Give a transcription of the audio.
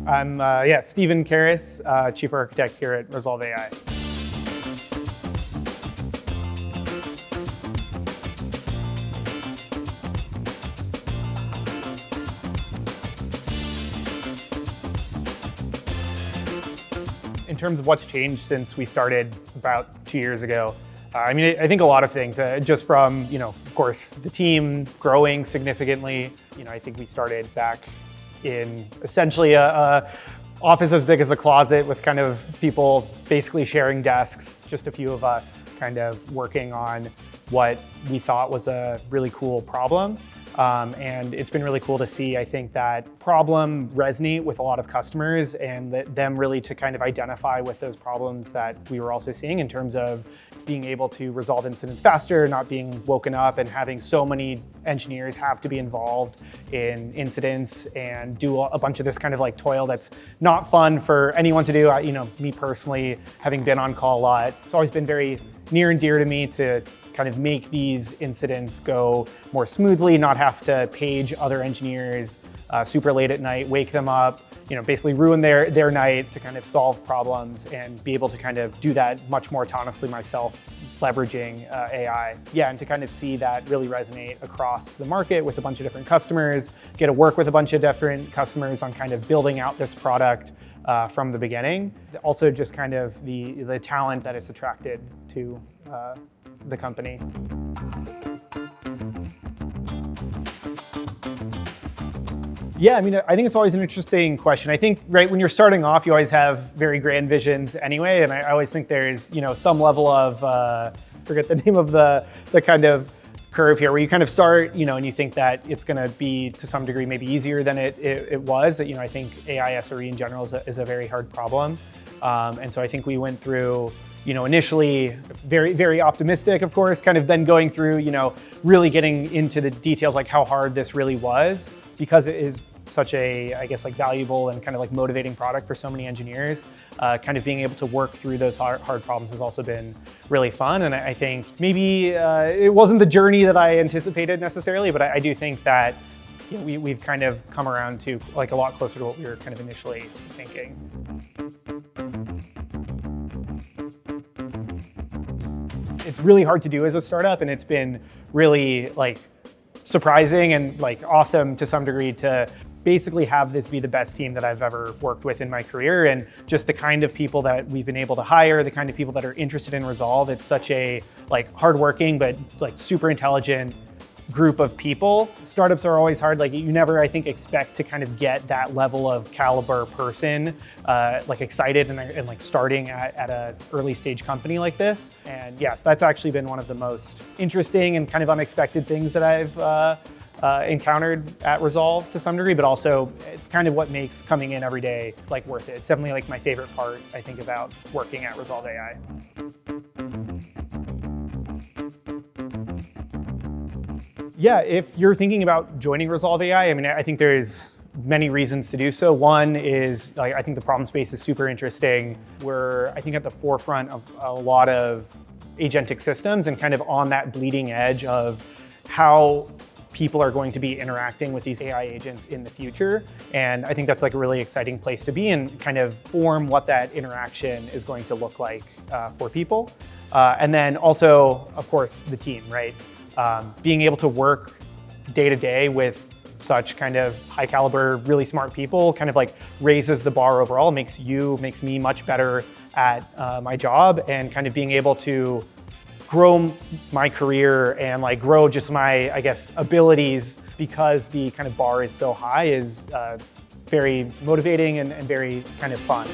I'm Stephen Karis, Chief Architect here at ResolveAI. In terms of what's changed since we started about 2 years ago, I think a lot of things, just from, of course, the team growing significantly. I think we started back in essentially a office as big as a closet with kind of people basically sharing desks, just a few of us kind of working on what we thought was a really cool problem. And it's been really cool to see, I think, that problem resonate with a lot of customers and them really to kind of identify with those problems that we were also seeing in terms of being able to resolve incidents faster, not being woken up and having so many engineers have to be involved in incidents and do a bunch of this kind of like toil that's not fun for anyone to do. Me personally, having been on call a lot, it's always been very near and dear to me to kind of make these incidents go more smoothly, not have to page other engineers super late at night, wake them up, basically ruin their night to kind of solve problems and be able to kind of do that much more autonomously myself, leveraging AI. Yeah, and to kind of see that really resonate across the market with a bunch of different customers, get to work with a bunch of different customers on kind of building out this product from the beginning. Also just kind of the talent that it's attracted to the company. Yeah, I think it's always an interesting question. I think, right, when you're starting off, you always have very grand visions anyway, and I always think there's, some level of, forget the name of the kind of curve here, where you kind of start, and you think that it's going to be, to some degree, maybe easier than it was. I think AI SRE in general is a very hard problem. And so I think we went through, initially very, very optimistic, of course, kind of then going through, really getting into the details, like how hard this really was, because it is such a, I guess, like valuable and kind of like motivating product for so many engineers. Kind of being able to work through those hard problems has also been really fun. And I think maybe it wasn't the journey that I anticipated necessarily, but I do think that we've kind of come around to like a lot closer to what we were kind of initially thinking. It's really hard to do as a startup, and it's been really like surprising and like awesome to some degree to basically have this be the best team that I've ever worked with in my career, and just the kind of people that we've been able to hire, the kind of people that are interested in Resolve. It's such a like hardworking but like super intelligent group of people. Startups are always hard. Like you never, I think, expect to kind of get that level of caliber person like excited and like starting at an early stage company like this. And yes, that's actually been one of the most interesting and kind of unexpected things that I've encountered at Resolve to some degree, but also it's kind of what makes coming in every day like worth it. It's definitely like my favorite part, I think, about working at ResolveAI. Yeah, if you're thinking about joining ResolveAI, I think there's many reasons to do so. One is, like, I think the problem space is super interesting. We're, I think, at the forefront of a lot of agentic systems and kind of on that bleeding edge of how people are going to be interacting with these AI agents in the future. And I think that's like a really exciting place to be and kind of form what that interaction is going to look like for people. And then also, of course, the team, right? Being able to work day to day with such kind of high caliber, really smart people kind of like raises the bar overall, makes me much better at my job, and kind of being able to grow my career and like grow just my, I guess, abilities because the kind of bar is so high is very motivating and very kind of fun.